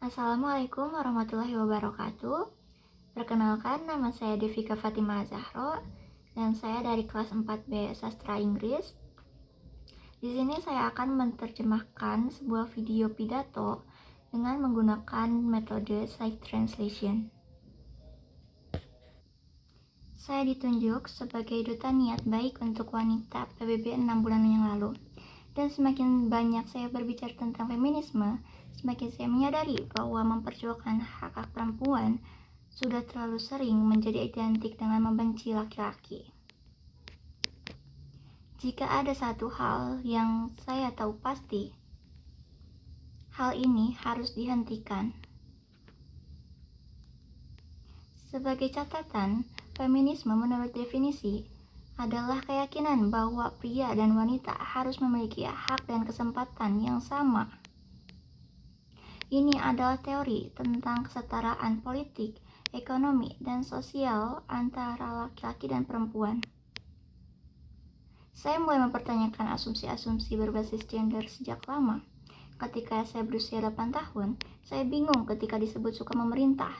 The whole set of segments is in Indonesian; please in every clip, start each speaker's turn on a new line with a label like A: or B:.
A: Assalamualaikum warahmatullahi wabarakatuh. Perkenalkan, nama saya Devika Fatimah Zahro dan saya dari kelas 4B Sastra Inggris. Di sini saya akan menerjemahkan sebuah video pidato dengan menggunakan metode Side Translation. Saya ditunjuk sebagai duta niat baik untuk wanita PBB 6 bulan yang lalu. Dan semakin banyak saya berbicara tentang feminisme, semakin saya menyadari bahwa memperjuangkan hak-hak perempuan sudah terlalu sering menjadi identik dengan membenci laki-laki. Jika ada satu hal yang saya tahu pasti, hal ini harus dihentikan. Sebagai catatan, feminisme menurut definisi adalah keyakinan bahwa pria dan wanita harus memiliki hak dan kesempatan yang sama. Ini adalah teori tentang kesetaraan politik, ekonomi, dan sosial antara laki-laki dan perempuan. Saya mulai mempertanyakan asumsi-asumsi berbasis gender sejak lama. Ketika saya berusia 8 tahun, saya bingung ketika disebut suka memerintah,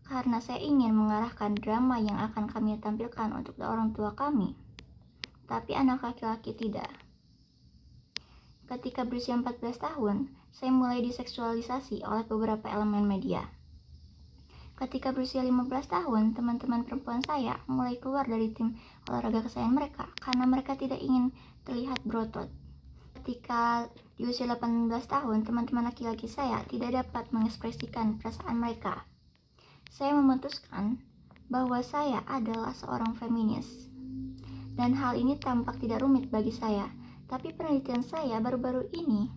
A: karena saya ingin mengarahkan drama yang akan kami tampilkan untuk orang tua kami. Tapi anak laki-laki tidak. Ketika berusia 14 tahun, saya mulai diseksualisasi oleh beberapa elemen media. Ketika berusia 15 tahun, teman-teman perempuan saya mulai keluar dari tim olahraga kesayangan mereka karena mereka tidak ingin terlihat berotot. Ketika di usia 18 tahun, teman-teman laki-laki saya tidak dapat mengekspresikan perasaan mereka. Saya memutuskan bahwa saya adalah seorang feminis. Dan hal ini tampak tidak rumit bagi saya, tapi penelitian saya baru-baru ini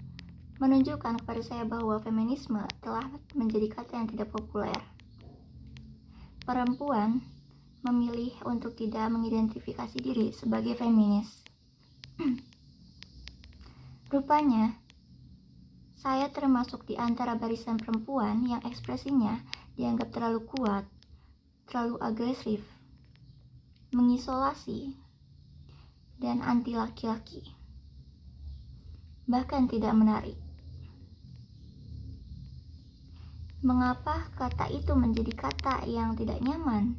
A: menunjukkan kepada saya bahwa feminisme telah menjadi kata yang tidak populer. Perempuan memilih untuk tidak mengidentifikasi diri sebagai feminis. Rupanya, saya termasuk di antara barisan perempuan yang ekspresinya dianggap terlalu kuat, terlalu agresif, mengisolasi, dan anti laki-laki. Bahkan tidak menarik. Mengapa kata itu menjadi kata yang tidak nyaman?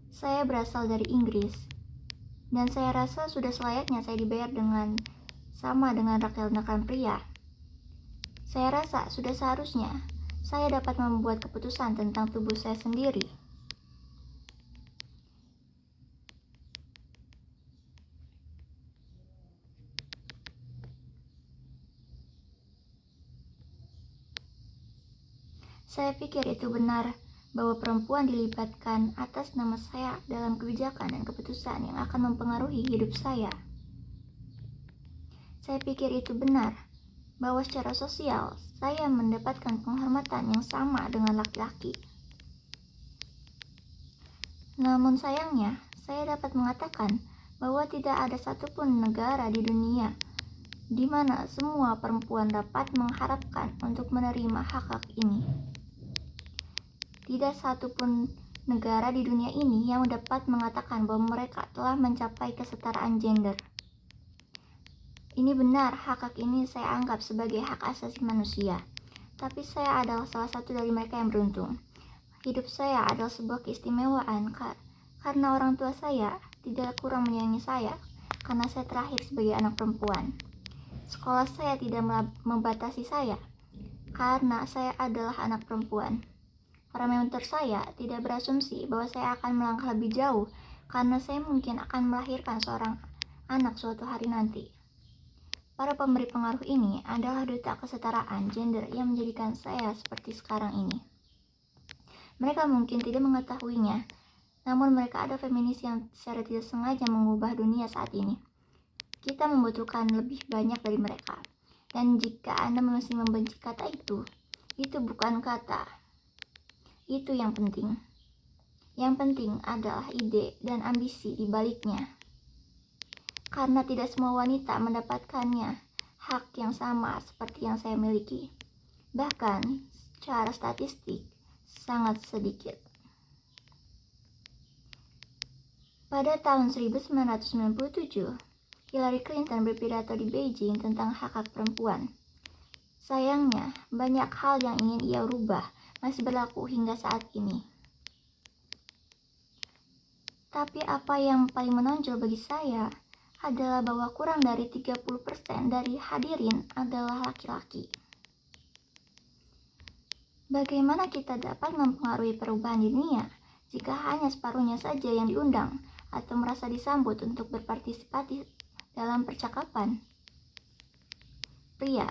A: Saya berasal dari Inggris, dan saya rasa sudah selayaknya saya dibayar dengan sama dengan rekan-rekan pria. Saya rasa sudah seharusnya saya dapat membuat keputusan tentang tubuh saya sendiri. Saya pikir itu benar bahwa perempuan dilibatkan atas nama saya dalam kebijakan dan keputusan yang akan mempengaruhi hidup saya. Saya pikir itu benar bahwa secara sosial saya mendapatkan penghormatan yang sama dengan laki-laki. Namun sayangnya, saya dapat mengatakan bahwa tidak ada satupun negara di dunia di mana semua perempuan dapat mengharapkan untuk menerima hak-hak ini. Tidak satupun negara di dunia ini yang dapat mengatakan bahwa mereka telah mencapai kesetaraan gender. Ini benar, hak-hak ini saya anggap sebagai hak asasi manusia. Tapi saya adalah salah satu dari mereka yang beruntung. Hidup saya adalah sebuah keistimewaan karena orang tua saya tidak kurang menyayangi saya karena saya terlahir sebagai anak perempuan. Sekolah saya tidak membatasi saya karena saya adalah anak perempuan. Para mentor saya tidak berasumsi bahwa saya akan melangkah lebih jauh karena saya mungkin akan melahirkan seorang anak suatu hari nanti. Para pemberi pengaruh ini adalah duta kesetaraan gender yang menjadikan saya seperti sekarang ini. Mereka mungkin tidak mengetahuinya, namun mereka ada feminis yang secara tidak sengaja mengubah dunia saat ini. Kita membutuhkan lebih banyak dari mereka. Dan jika Anda masih membenci kata itu bukan kata. Itu yang penting. Yang penting adalah ide dan ambisi di baliknya. Karena tidak semua wanita mendapatkannya hak yang sama seperti yang saya miliki. Bahkan, secara statistik, sangat sedikit. Pada tahun 1997, Hillary Clinton berpidato di Beijing tentang hak-hak perempuan. Sayangnya, banyak hal yang ingin ia rubah masih berlaku hingga saat ini. Tapi apa yang paling menonjol bagi saya adalah bahwa kurang dari 30% dari hadirin adalah laki-laki. Bagaimana kita dapat mempengaruhi perubahan di dunia jika hanya separuhnya saja yang diundang atau merasa disambut untuk berpartisipasi dalam percakapan? Pria,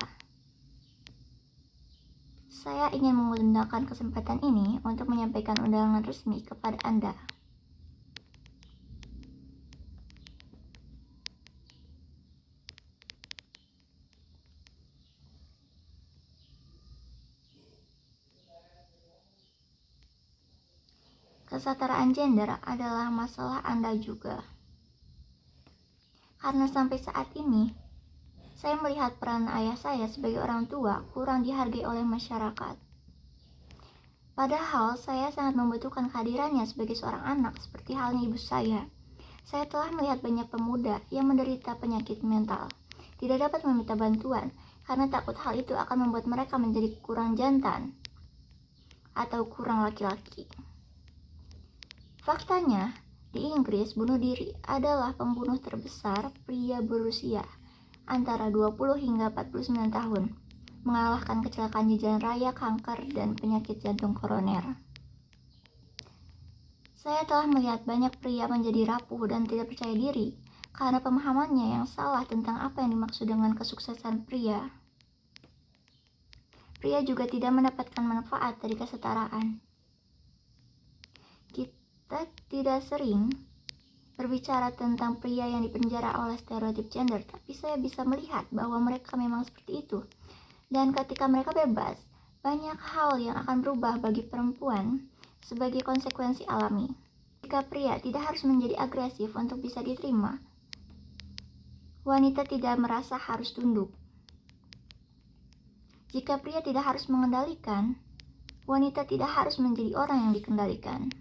A: saya ingin menggunakan kesempatan ini untuk menyampaikan undangan resmi kepada Anda. Kesetaraan gender adalah masalah Anda juga. Karena sampai saat ini, saya melihat peran ayah saya sebagai orang tua kurang dihargai oleh masyarakat. Padahal saya sangat membutuhkan kehadirannya sebagai seorang anak seperti halnya ibu saya. Saya telah melihat banyak pemuda yang menderita penyakit mental, tidak dapat meminta bantuan karena takut hal itu akan membuat mereka menjadi kurang jantan atau kurang laki-laki. Faktanya, di Inggris bunuh diri adalah pembunuh terbesar pria berusia antara 20 hingga 49 tahun, mengalahkan kecelakaan di jalan raya, kanker, dan penyakit jantung koroner. Saya telah melihat banyak pria menjadi rapuh dan tidak percaya diri karena pemahamannya yang salah tentang apa yang dimaksud dengan kesuksesan pria. Pria juga tidak mendapatkan manfaat dari kesetaraan. Kita tidak sering berbicara tentang pria yang dipenjara oleh stereotip gender, tapi saya bisa melihat bahwa mereka memang seperti itu. Dan ketika mereka bebas, banyak hal yang akan berubah bagi perempuan sebagai konsekuensi alami. Jika pria tidak harus menjadi agresif untuk bisa diterima, wanita tidak merasa harus tunduk. Jika pria tidak harus mengendalikan, wanita tidak harus menjadi orang yang dikendalikan.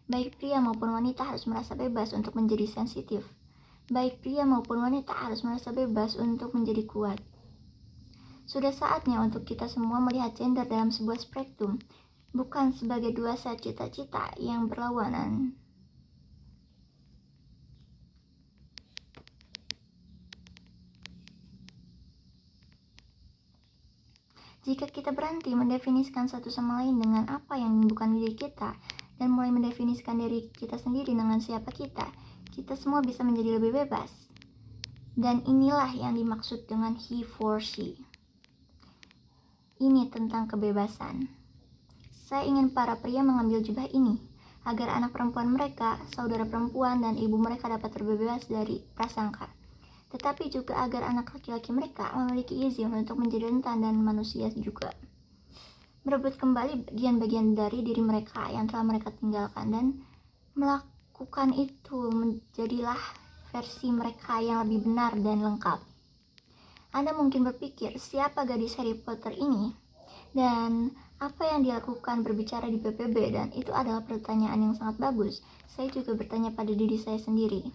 A: Baik pria maupun wanita harus merasa bebas untuk menjadi sensitif. Baik pria maupun wanita harus merasa bebas untuk menjadi kuat. Sudah saatnya untuk kita semua melihat gender dalam sebuah spektrum, bukan sebagai dua set cita-cita yang berlawanan. Jika kita berhenti mendefinisikan satu sama lain dengan apa yang bukan diri kita, dan mulai mendefinisikan diri kita sendiri dengan siapa kita semua bisa menjadi lebih bebas. Dan inilah yang dimaksud dengan he for she. Ini tentang kebebasan. Saya ingin para pria mengambil jubah ini, agar anak perempuan mereka, saudara perempuan, dan ibu mereka dapat terbebas dari prasangka. Tetapi juga agar anak laki-laki mereka memiliki izin untuk menjadi rentan dan manusia juga. Merebut kembali bagian-bagian dari diri mereka yang telah mereka tinggalkan dan melakukan itu menjadilah versi mereka yang lebih benar dan lengkap. Anda mungkin berpikir, siapa gadis Harry Potter ini? Dan apa yang dilakukan berbicara di PBB? Dan itu adalah pertanyaan yang sangat bagus. Saya juga bertanya pada diri saya sendiri.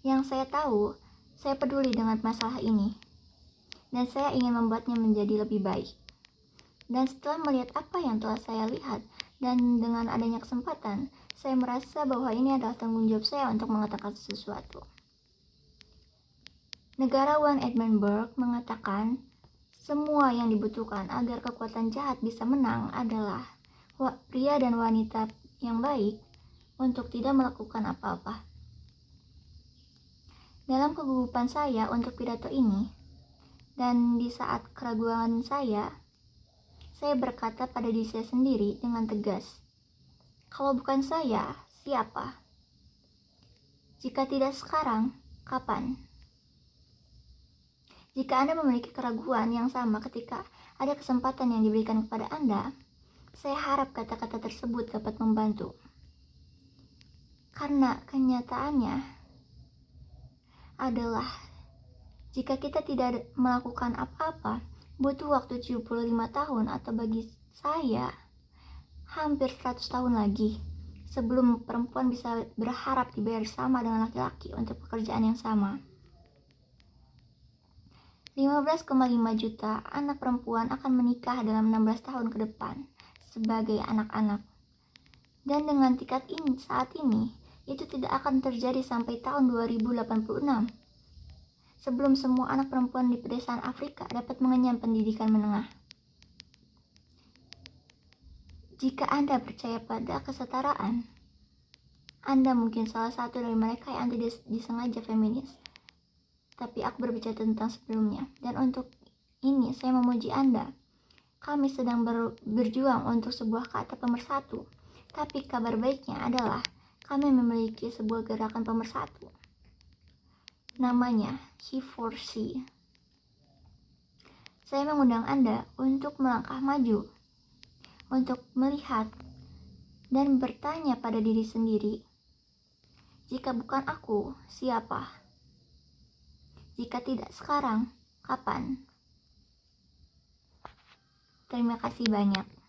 A: Yang saya tahu, saya peduli dengan masalah ini. Dan saya ingin membuatnya menjadi lebih baik. Dan setelah melihat apa yang telah saya lihat, dan dengan adanya kesempatan, saya merasa bahwa ini adalah tanggung jawab saya untuk mengatakan sesuatu. Negarawan Edmund Burke mengatakan, semua yang dibutuhkan agar kekuatan jahat bisa menang adalah pria dan wanita yang baik untuk tidak melakukan apa-apa. Dalam kegugupan saya untuk pidato ini, dan di saat keraguan saya berkata pada diri saya sendiri dengan tegas, kalau bukan saya, siapa? Jika tidak sekarang, kapan? Jika Anda memiliki keraguan yang sama ketika ada kesempatan yang diberikan kepada Anda, saya harap kata-kata tersebut dapat membantu. Karena kenyataannya adalah, jika kita tidak melakukan apa-apa, butuh waktu 75 tahun atau bagi saya hampir 100 tahun lagi sebelum perempuan bisa berharap dibayar sama dengan laki-laki untuk pekerjaan yang sama. 15,5 juta anak perempuan akan menikah dalam 16 tahun ke depan sebagai anak-anak. Dan dengan tingkat ini saat ini, itu tidak akan terjadi sampai tahun 2086. Sebelum semua anak perempuan di pedesaan Afrika dapat mengenyam pendidikan menengah. Jika Anda percaya pada kesetaraan, Anda mungkin salah satu dari mereka yang tidak disengaja feminis. Tapi aku berbicara tentang sebelumnya, dan untuk ini saya memuji Anda. Kami sedang berjuang untuk sebuah kata pemersatu, tapi kabar baiknya adalah kami memiliki sebuah gerakan pemersatu. Namanya He4C. Saya mengundang Anda untuk melangkah maju, untuk melihat dan bertanya pada diri sendiri, jika bukan aku, siapa? Jika tidak sekarang, kapan? Terima kasih banyak.